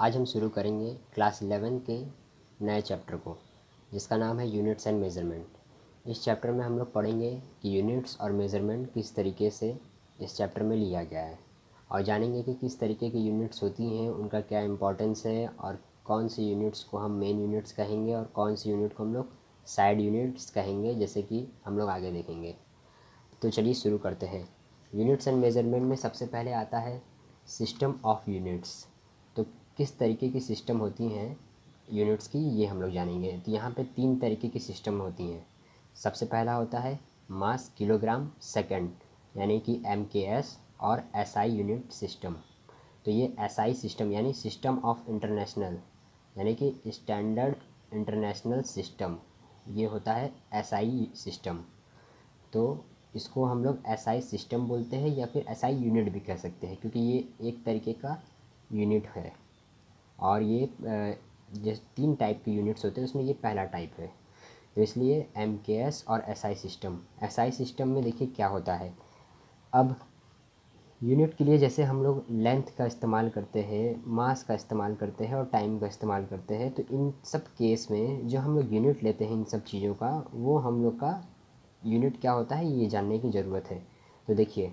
आज हम शुरू करेंगे क्लास 11 के नए चैप्टर को, जिसका नाम है यूनिट्स एंड मेज़रमेंट। इस चैप्टर में हम लोग पढ़ेंगे कि यूनिट्स और मेज़रमेंट किस तरीके से इस चैप्टर में लिया गया है, और जानेंगे कि किस तरीके की यूनिट्स होती हैं, उनका क्या इम्पोर्टेंस है, और कौन सी यूनिट्स को हम मेन यूनिट्स कहेंगे और कौन सी यूनिट को हम लोग साइड यूनिट्स कहेंगे, जैसे कि हम लोग आगे देखेंगे। तो चलिए शुरू करते हैं। यूनिट्स एंड मेज़रमेंट में सबसे पहले आता है सिस्टम ऑफ यूनिट्स। तो किस तरीके की सिस्टम होती हैं यूनिट्स की, ये हम लोग जानेंगे। तो यहाँ पे 3 तरीके की सिस्टम होती हैं। सबसे पहला होता है मास किलोग्राम सेकंड, यानी कि MKS और SI यूनिट सिस्टम। तो ये SI सिस्टम यानी सिस्टम ऑफ इंटरनेशनल, यानी कि स्टैंडर्ड इंटरनेशनल सिस्टम, ये होता है SI सिस्टम। तो इसको हम लोग SI सिस्टम बोलते हैं या फिर SI यूनिट भी कह सकते हैं, क्योंकि ये एक तरीके का यूनिट है। और ये जिस 3 टाइप के यूनिट्स होते हैं उसमें ये पहला टाइप है। तो इसलिए MKS और SI सिस्टम में देखिए क्या होता है। अब यूनिट के लिए जैसे हम लोग लेंथ का इस्तेमाल करते हैं, मास का इस्तेमाल करते हैं और टाइम का इस्तेमाल करते हैं, तो इन सब केस में जो हम लोग यूनिट लेते हैं इन सब चीज़ों का, वो हम लोग का यूनिट क्या होता है ये जानने की ज़रूरत है। तो देखिए,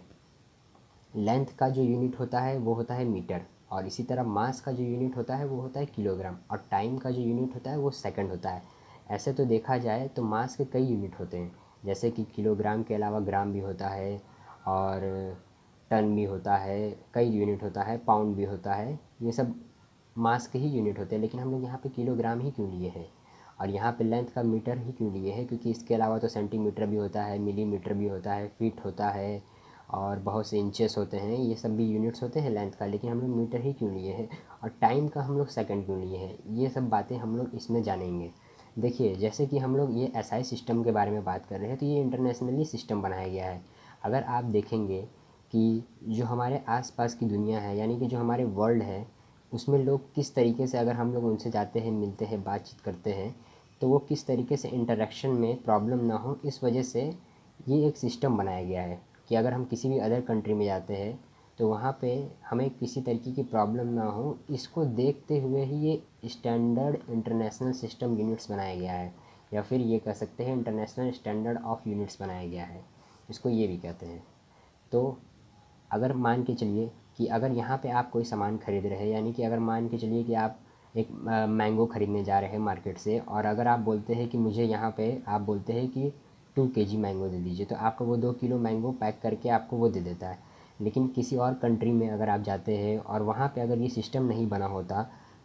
लेंथ का जो यूनिट होता है वो होता है मीटर, और इसी तरह मास का जो यूनिट होता है वो होता है किलोग्राम, और टाइम का जो यूनिट होता है वो सेकंड होता है। ऐसे तो देखा जाए तो मास के कई यूनिट होते हैं, जैसे कि किलोग्राम के अलावा ग्राम भी होता है, और टन भी होता है, कई यूनिट होता है, पाउंड भी होता है। ये सब मास के ही यूनिट होते हैं, लेकिन हम लोग यहाँ पे किलोग्राम ही क्यों लिए हैं, और यहाँ पे लेंथ का मीटर ही क्यों लिए हैं, क्योंकि इसके अलावा तो सेंटीमीटर भी होता है, मिलीमीटर भी होता है, फीट होता है, और बहुत से इंचेस होते हैं। ये सब भी यूनिट्स होते हैं लेंथ का, लेकिन हम लोग मीटर ही क्यों लिए हैं, और टाइम का हम लोग सेकंड क्यों लिए हैं, ये सब बातें हम लोग इसमें जानेंगे। देखिए, जैसे कि हम लोग ये SI सिस्टम के बारे में बात कर रहे हैं, तो ये इंटरनेशनली सिस्टम बनाया गया है। अगर आप देखेंगे कि जो हमारे आसपास की दुनिया है, यानी कि जो हमारे वर्ल्ड है, उसमें लोग किस तरीके से, अगर हम लोग उनसे जाते हैं, मिलते हैं, बातचीत करते हैं, तो वो किस तरीके से इंटरेक्शन में प्रॉब्लम ना हो, इस वजह से ये एक सिस्टम बनाया गया है कि अगर हम किसी भी अदर कंट्री में जाते हैं तो वहाँ पे हमें किसी तरीके की प्रॉब्लम ना हो, इसको देखते हुए ही ये स्टैंडर्ड इंटरनेशनल सिस्टम यूनिट्स बनाया गया है, या फिर ये कह सकते हैं इंटरनेशनल स्टैंडर्ड ऑफ यूनिट्स बनाया गया है, इसको ये भी कहते हैं। तो अगर मान के चलिए कि अगर यहाँ पे आप कोई सामान खरीद रहे हैं, यानी कि अगर मान के चलिए कि आप एक मैंगो ख़रीदने जा रहे हैं मार्केट से, और अगर आप बोलते हैं कि मुझे यहाँ पे आप बोलते हैं कि 2 kg मैंगो दे दीजिए, तो आपको वो 2 किलो मैंगो पैक करके आपको वो दे देता है। लेकिन किसी और कंट्री में अगर आप जाते हैं और वहाँ पे अगर ये सिस्टम नहीं बना होता,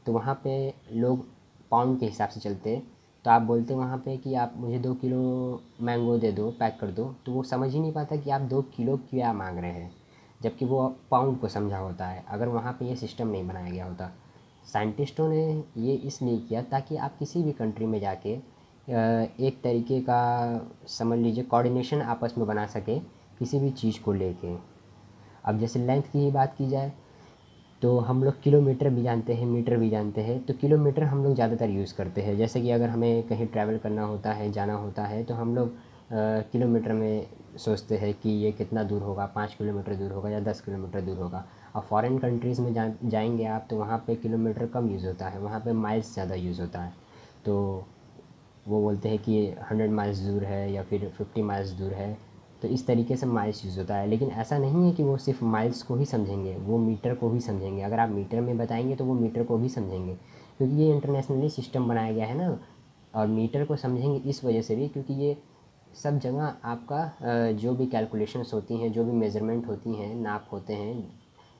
तो वहाँ पे लोग पाउंड के हिसाब से चलते। तो आप बोलते वहाँ पे कि आप मुझे 2 किलो मैंगो दे दो, पैक कर दो, तो वो समझ ही नहीं पाता कि आप 2 किलो क्या मांग रहे हैं, जबकि वो पाउंड को समझा होता है, अगर वहाँ पे ये सिस्टम नहीं बनाया गया होता। साइंटिस्टों ने ये इसलिए किया ताकि आप किसी भी कंट्री में जाके एक तरीके का, समझ लीजिए, कोऑर्डिनेशन आपस में बना सके किसी भी चीज़ को लेके। अब जैसे लेंथ की ही बात की जाए, तो हम लोग किलोमीटर भी जानते हैं, मीटर भी जानते हैं। तो किलोमीटर हम लोग ज़्यादातर यूज़ करते हैं, जैसे कि अगर हमें कहीं ट्रैवल करना होता है, जाना होता है, तो हम लोग किलोमीटर में सोचते हैं कि ये कितना दूर होगा, 5 किलोमीटर दूर होगा या 10 किलोमीटर दूर होगा। और फॉरेन कंट्रीज़ में जाएंगे आप, तो वहाँ पे किलोमीटर कम यूज़ होता है, वहाँ पे माइल्स ज़्यादा यूज़ होता है। तो वो बोलते हैं कि 100 माइल्स दूर है या फिर 50 माइल्स दूर है, तो इस तरीके से माइल्स यूज़ होता है। लेकिन ऐसा नहीं है कि वो सिर्फ माइल्स को ही समझेंगे, वो मीटर को भी समझेंगे। अगर आप मीटर में बताएंगे तो वो मीटर को भी समझेंगे, क्योंकि ये इंटरनेशनली सिस्टम बनाया गया है ना। और मीटर को समझेंगे इस वजह से भी क्योंकि ये सब जगह आपका जो भी कैलकुलेशंस होती हैं, जो भी मेज़रमेंट होती हैं, नाप होते हैं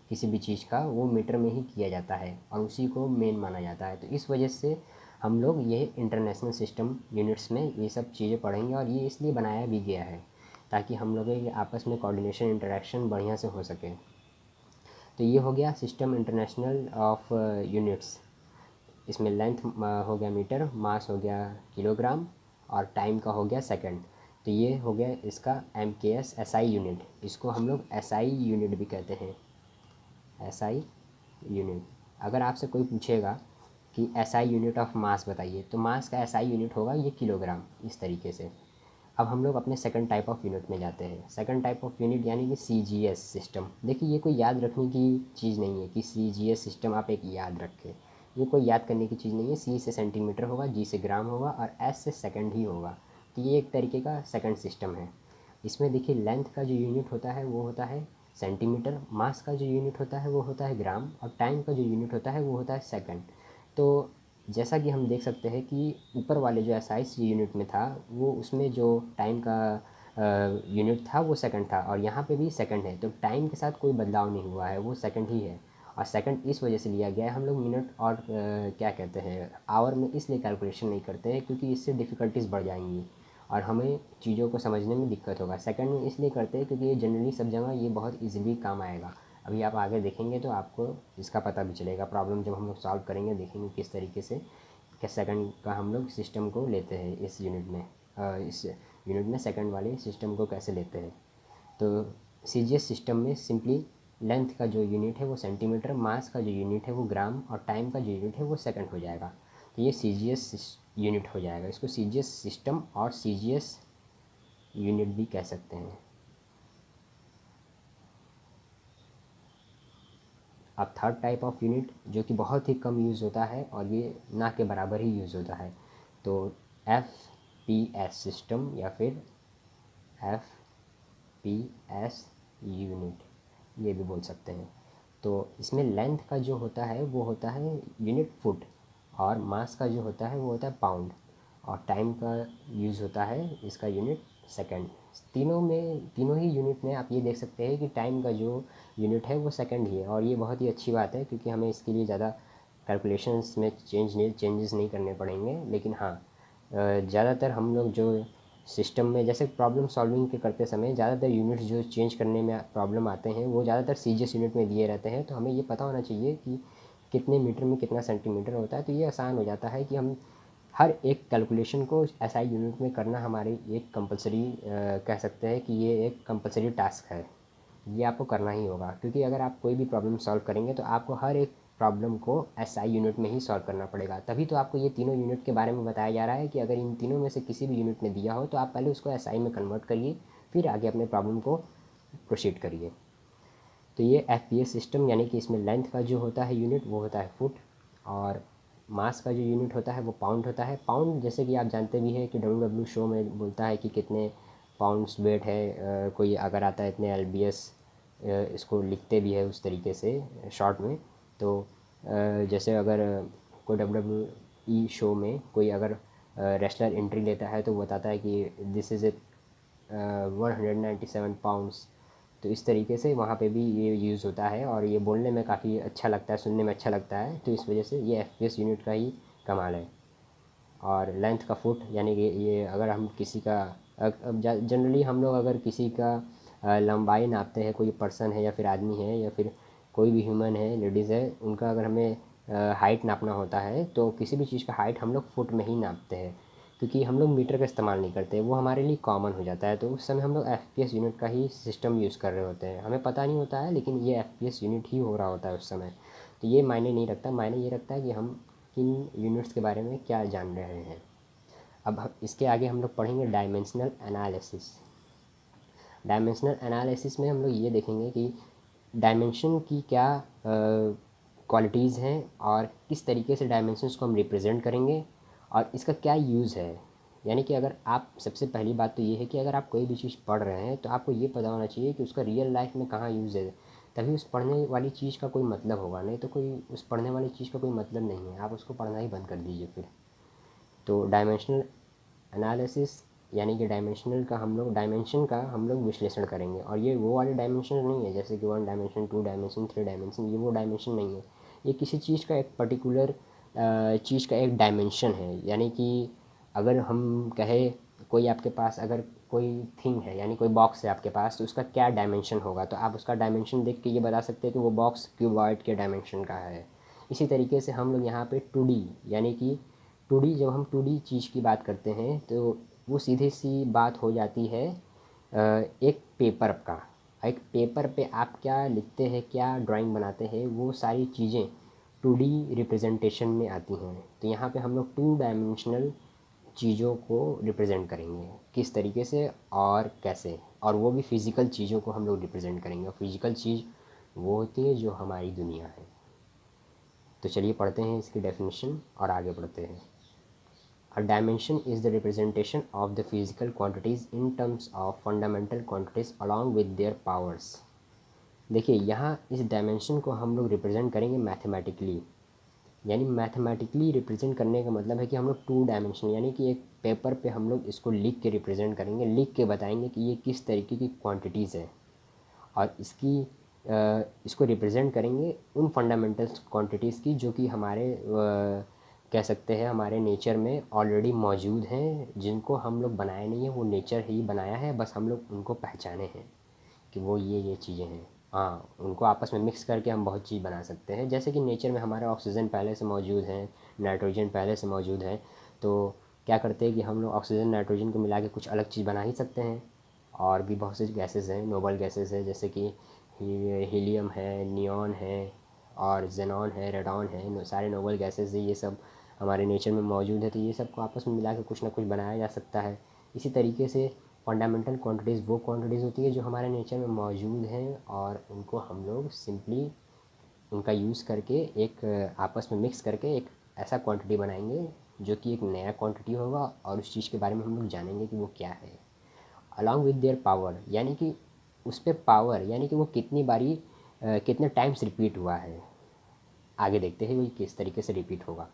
किसी भी चीज़ का, वो मीटर में ही किया जाता है और उसी को मेन माना जाता है। तो इस वजह से हम लोग ये इंटरनेशनल सिस्टम यूनिट्स में ये सब चीज़ें पढ़ेंगे, और ये इसलिए बनाया भी गया है ताकि हम लोगों के आपस में कोऑर्डिनेशन, इंटरेक्शन बढ़िया से हो सके। तो ये हो गया सिस्टम इंटरनेशनल ऑफ यूनिट्स। इसमें लेंथ हो गया मीटर, मास हो गया किलोग्राम, और टाइम का हो गया सेकंड। तो ये हो गया इसका MKS SI यूनिट। इसको हम लोग SI यूनिट भी कहते हैं, SI यूनिट। अगर आपसे कोई पूछेगा कि SI यूनिट ऑफ मास बताइए, तो मास का SI यूनिट होगा ये किलोग्राम, इस तरीके से। अब हम लोग अपने सेकंड टाइप ऑफ यूनिट में जाते हैं। सेकंड टाइप ऑफ यूनिट यानी कि CGS सिस्टम। देखिए, ये कोई याद रखने की चीज़ नहीं है कि CGS सिस्टम आप एक याद रखें। ये कोई याद करने की चीज़ नहीं है। सी से सेंटीमीटर होगा, जी से ग्राम होगा और एस से सेकंड ही होगा। तो ये एक तरीके का सेकंड सिस्टम है। इसमें देखिए लेंथ का जो यूनिट होता है वो होता है सेंटीमीटर, मास का जो यूनिट होता है वो होता है ग्राम और टाइम का जो यूनिट होता है वो होता है सेकंड। तो जैसा कि हम देख सकते हैं कि ऊपर वाले जो एसआई यूनिट में था वो उसमें जो टाइम का यूनिट था वो सेकंड था और यहाँ पे भी सेकंड है। तो टाइम के साथ कोई बदलाव नहीं हुआ है, वो सेकंड ही है। और सेकंड इस वजह से लिया गया है, हम लोग मिनट और क्या कहते हैं आवर में इसलिए कैलकुलेशन नहीं करते हैं क्योंकि इससे डिफ़िकल्टीज़ बढ़ जाएंगी और हमें चीज़ों को समझने में दिक्कत होगा। सेकंड में इसलिए करते हैं क्योंकि ये जनरली सब जगह ये बहुत ईजिली काम आएगा। अभी आप आगे देखेंगे तो आपको इसका पता भी चलेगा। प्रॉब्लम जब हम लोग सॉल्व करेंगे देखेंगे किस तरीके से कि सेकंड का हम लोग सिस्टम को लेते हैं इस यूनिट में, इस यूनिट में सेकंड वाले सिस्टम को कैसे लेते हैं। तो सीजीएस सिस्टम में सिंपली लेंथ का जो यूनिट है वो सेंटीमीटर, मास का जो यूनिट है वो ग्राम और टाइम का जो यूनिट है वो सेकंड हो जाएगा। तो ये सीजीएस यूनिट हो जाएगा। इसको सीजीएस सिस्टम और सीजीएस यूनिट भी कह सकते हैं। अब थर्ड टाइप ऑफ यूनिट जो कि बहुत ही कम यूज़ होता है और ये ना के बराबर ही यूज़ होता है, तो एफ पी एस सिस्टम या फिर एफ पी एस यूनिट ये भी बोल सकते हैं। तो इसमें लेंथ का जो होता है वो होता है यूनिट फुट और मास का जो होता है वो होता है पाउंड और टाइम का यूज़ होता है इसका यूनिट सेकंड। तीनों ही यूनिट में आप ये देख सकते हैं कि टाइम का जो यूनिट है वो सेकंड ही है और ये बहुत ही अच्छी बात है क्योंकि हमें इसके लिए ज़्यादा कैलकुलेशंस में चेंजेस नहीं करने पड़ेंगे। लेकिन हाँ, ज़्यादातर हम लोग जो सिस्टम में जैसे प्रॉब्लम सॉल्विंग के करते समय ज़्यादातर यूनिट्स जो चेंज करने में प्रॉब्लम आते हैं वो ज़्यादातर सीजीएस यूनिट में दिए रहते हैं। तो हमें ये पता होना चाहिए कि कितने मीटर में कितना सेंटीमीटर होता है। तो ये आसान हो जाता है कि हम हर एक कैलकुलेशन को एसआई यूनिट में करना हमारी एक कंपलसरी कह सकते हैं कि ये एक कंपलसरी टास्क है। ये आपको करना ही होगा क्योंकि अगर आप कोई भी प्रॉब्लम सॉल्व करेंगे तो आपको हर एक प्रॉब्लम को एसआई यूनिट में ही सॉल्व करना पड़ेगा। तभी तो आपको ये तीनों यूनिट के बारे में बताया जा रहा है कि अगर इन तीनों में से किसी भी यूनिट में दिया हो तो आप पहले उसको एसआई में कन्वर्ट करिए, फिर आगे अपने प्रॉब्लम को प्रोसीड करिए। तो ये एफपीएस सिस्टम यानी कि इसमें लेंथ का जो होता है यूनिट वो होता है फुट और मास का जो यूनिट होता है वो पाउंड होता है। पाउंड जैसे कि आप जानते भी हैं कि डब्ल्यू शो में बोलता है कि कितने पाउंड्स वेट है, कोई अगर आता है इतने एलबीएस, इसको लिखते भी है उस तरीके से शॉर्ट में। तो जैसे अगर कोई डब्ल्यू शो में कोई अगर रेसलर एंट्री लेता है तो वो बताता है कि दिस इज़ ए 197 पाउंड्स। तो इस तरीके से वहाँ पे भी ये यूज़ होता है और ये बोलने में काफ़ी अच्छा लगता है, सुनने में अच्छा लगता है। तो इस वजह से ये एफपीएस यूनिट का ही कमाल है। और लेंथ का फुट यानी कि ये अगर हम किसी का अब जनरली हम लोग अगर किसी का लंबाई नापते हैं, कोई पर्सन है या फिर आदमी है या फिर कोई भी ह्यूमन है, लेडीज़ है, उनका अगर हमें हाइट नापना होता है तो किसी भी चीज़ का हाइट हम लोग फुट में ही नापते हैं क्योंकि हम लोग मीटर का इस्तेमाल नहीं करते, वो हमारे लिए कॉमन हो जाता है। तो उस समय हम लोग एफपीएस यूनिट का ही सिस्टम यूज़ कर रहे होते हैं, हमें पता नहीं होता है लेकिन ये एफपीएस यूनिट ही हो रहा होता है उस समय। तो ये मायने नहीं रखता, मायने ये रखता है कि हम किन यूनिट्स के बारे में क्या जान रहे हैं। अब इसके आगे हम लोग पढ़ेंगे डायमेंशनल एनालिसिस। डायमेंशनल एनालिसिस में हम लोग ये देखेंगे कि डायमेंशन की क्या क्वालिटीज़ हैं और किस तरीके से डायमेंशंस को हम रिप्रेजेंट करेंगे और इसका क्या यूज़ है। यानी कि अगर आप सबसे पहली बात तो ये है कि अगर आप कोई भी चीज़ पढ़ रहे हैं तो आपको ये पता होना चाहिए कि उसका रियल लाइफ में कहाँ यूज़ है, तभी उस पढ़ने वाली चीज़ का कोई मतलब होगा। नहीं तो कोई उस पढ़ने वाली चीज़ का कोई मतलब नहीं है, आप उसको पढ़ना ही बंद कर दीजिए फिर। तो डायमेंशनल एनालिसिस यानी कि डायमेंशन का हम लोग विश्लेषण करेंगे और ये वो वाले डायमेंशन नहीं है जैसे कि 1 डायमेंशन, 2 डायमेंशन, 3 डायमेंशन, ये वो डायमेंशन नहीं है। ये किसी चीज़ का एक पर्टिकुलर चीज़ का एक डायमेंशन है। यानी कि अगर हम कहें कोई आपके पास अगर कोई थिंग है यानी कोई बॉक्स है आपके पास तो उसका क्या डायमेंशन होगा, तो आप उसका डायमेंशन देख के ये बता सकते हैं कि वो बॉक्स क्यूबॉइड के डायमेंशन का है। इसी तरीके से हम लोग यहाँ पे 2D यानी कि 2D जब हम 2D चीज़ की बात करते हैं तो वो सीधी सी बात हो जाती है एक पेपर का। एक पेपर पे आप क्या लिखते हैं, क्या ड्राइंग बनाते हैं, वो सारी चीज़ें 2D रिप्रेजेंटेशन में आती हैं। तो यहाँ पे हम लोग 2 डायमेंशनल चीज़ों को रिप्रेजेंट करेंगे किस तरीके से और कैसे, और वो भी फिज़िकल चीज़ों को हम लोग रिप्रेजेंट करेंगे। और फिज़िकल चीज़ वो होती है जो हमारी दुनिया है। तो चलिए पढ़ते हैं इसकी डेफिनेशन और आगे बढ़ते हैं। अ dimension is the representation of the physical quantities in terms of fundamental quantities along with their powers. देखिए यहाँ इस डायमेंशन को हम लोग रिप्रेजेंट करेंगे मैथमेटिकली, यानी मैथमेटिकली रिप्रेजेंट करने का मतलब है कि हम लोग 2 डायमेंशन यानी कि एक पेपर पे हम लोग इसको लिख के रिप्रेजेंट करेंगे, लिख के बताएंगे कि ये किस तरीके की क्वांटिटीज़ है और इसको रिप्रेजेंट करेंगे उन फंडामेंटल क्वांटिटीज़ की जो कि हमारे कह सकते हैं हमारे नेचर में ऑलरेडी मौजूद हैं, जिनको हम लोग बनाए नहीं हैं, वो नेचर ही बनाया है, बस हम लोग उनको पहचाने हैं कि वो ये चीज़ें हैं। हाँ, उनको आपस में मिक्स करके हम बहुत चीज़ बना सकते हैं। जैसे कि नेचर में हमारा ऑक्सीजन पहले से मौजूद है, नाइट्रोजन पहले से मौजूद है, तो क्या करते हैं कि हम लोग ऑक्सीजन नाइट्रोजन को मिला के कुछ अलग चीज़ बना ही सकते हैं। और भी बहुत सी गैसेस हैं, नोबल गैसेस है, जैसे कि हीलियम है, नियॉन है और जेनॉन है, रेडॉन है, सारे नोबल गैसेस है, ये सब हमारे नेचर में मौजूद है। तो ये सब को आपस में मिला के कुछ ना कुछ बनाया जा सकता है। इसी तरीके से फंडामेंटल क्वांटिटीज़ वो क्वांटिटीज़ होती है जो हमारे नेचर में मौजूद हैं और उनको हम लोग सिंपली उनका यूज़ करके एक आपस में मिक्स करके एक ऐसा क्वांटिटी बनाएंगे जो कि एक नया क्वांटिटी होगा और उस चीज़ के बारे में हम लोग जानेंगे कि वो क्या है। अलॉन्ग विद देयर पावर, यानी कि उस पर पावर यानी कि वो कितनी बारी कितने टाइम्स रिपीट हुआ है। आगे देखते हैं वो किस तरीके से रिपीट होगा।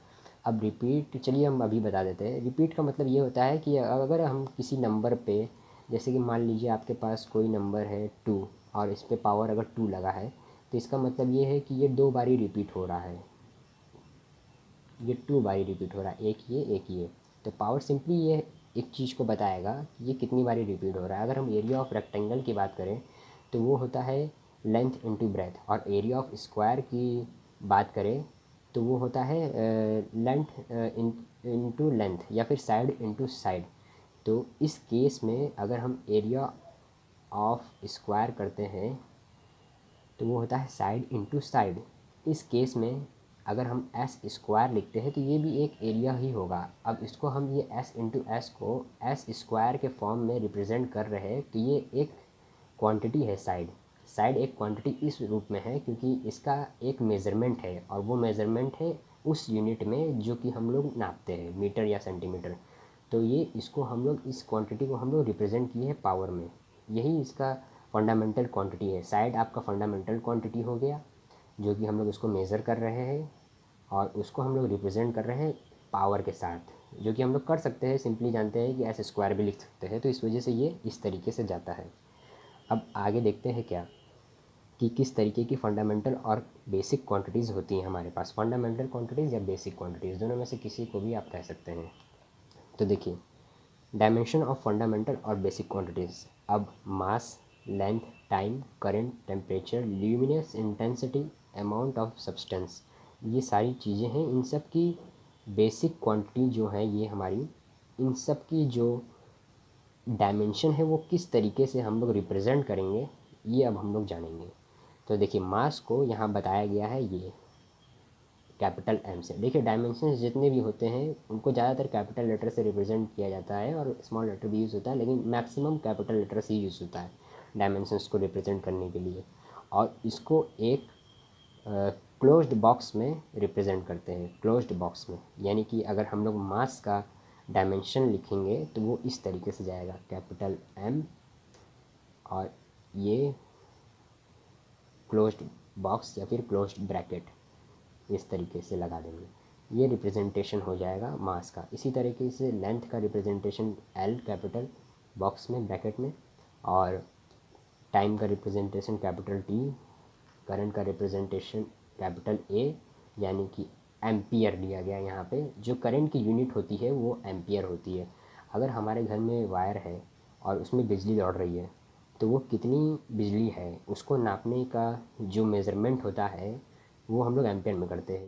अब रिपीट चलिए हम अभी बता देते हैं। रिपीट का मतलब ये होता है कि अगर हम किसी नंबर पे, जैसे कि मान लीजिए आपके पास कोई नंबर है 2 और इस पे पावर अगर 2 लगा है, तो इसका मतलब ये है कि ये 2 बारी रिपीट हो रहा है, ये 2 बारी रिपीट हो रहा है, एक ये। तो पावर सिंपली ये एक चीज़ को बताएगा कि ये कितनी बारी रिपीट हो रहा है। अगर हम एरिया ऑफ रेक्टेंगल की बात करें तो वो होता है लेंथ इंटू ब्रेथ, और एरिया ऑफ स्क्वायर की बात करें तो वो होता है लेंथ इंटू लेंथ या फिर साइड इंटू साइड। तो इस केस में अगर हम एरिया ऑफ स्क्वायर करते हैं तो वो होता है साइड इंटू साइड। इस केस में अगर हम एस स्क्वायर लिखते हैं तो ये भी एक एरिया ही होगा। अब इसको हम ये एस इंटू एस को एस स्क्वायर के फॉर्म में रिप्रेजेंट कर रहे हैं, तो ये एक क्वांटिटी है साइड। साइड एक क्वांटिटी इस रूप में है क्योंकि इसका एक मेज़रमेंट है और वो मेज़रमेंट है उस यूनिट में जो कि हम लोग नापते हैं, मीटर या सेंटीमीटर। तो ये इसको हम लोग इस क्वांटिटी को हम लोग रिप्रेजेंट किए हैं पावर में। यही इसका फंडामेंटल क्वांटिटी है। साइड आपका फंडामेंटल क्वांटिटी हो गया जो कि हम लोग उसको मेज़र कर रहे हैं और उसको हम लोग रिप्रेजेंट कर रहे हैं पावर के साथ, जो कि हम लोग कर सकते हैं, सिंपली जानते हैं कि एस स्क्वायर भी लिख सकते हैं। तो इस वजह से ये इस तरीके से जाता है। अब आगे देखते हैं क्या कि किस तरीके की फंडामेंटल और बेसिक क्वांटिटीज़ होती हैं हमारे पास। फंडामेंटल क्वांटिटीज़ या बेसिक क्वांटिटीज़, दोनों में से किसी को भी आप कह सकते हैं। तो देखिए डायमेंशन ऑफ फंडामेंटल और बेसिक क्वांटिटीज़। अब mass, length, time, current, temperature, luminous intensity, amount of substance, ये सारी चीज़ें हैं। इन सब की बेसिक क्वांटिटी जो है ये हमारी, इन सब की जो डायमेंशन है वो किस तरीके से हम लोग रिप्रेजेंट करेंगे ये अब हम लोग जानेंगे। तो देखिए मास को यहाँ बताया गया है ये कैपिटल एम से। देखिए डायमेंशन जितने भी होते हैं उनको ज़्यादातर कैपिटल लेटर से रिप्रेजेंट किया जाता है और स्मॉल लेटर भी यूज़ होता है, लेकिन मैक्सिमम कैपिटल लेटर से यूज़ होता है डायमेंशंस को रिप्रेजेंट करने के लिए। और इसको एक क्लोज्ड बॉक्स में रिप्रेजेंट करते हैं, क्लोज्ड बॉक्स में। यानी कि अगर हम लोग मास का डायमेंशन लिखेंगे तो वो इस तरीके से जाएगा, कैपिटल एम और ये क्लोज्ड बॉक्स या फिर क्लोज्ड ब्रैकेट इस तरीके से लगा देंगे, ये रिप्रेजेंटेशन हो जाएगा मास का। इसी तरीके से लेंथ का रिप्रेजेंटेशन एल कैपिटल बॉक्स में ब्रैकेट में, और टाइम का रिप्रेजेंटेशन कैपिटल टी, करंट का रिप्रेजेंटेशन कैपिटल ए यानी कि एम्पियर लिया गया यहाँ पे। जो करंट की यूनिट होती है वो एम्पियर होती है। अगर हमारे घर में वायर है और उसमें बिजली दौड़ रही है तो वो कितनी बिजली है उसको नापने का जो मेज़रमेंट होता है वो हम लोग एम्पियर में करते हैं।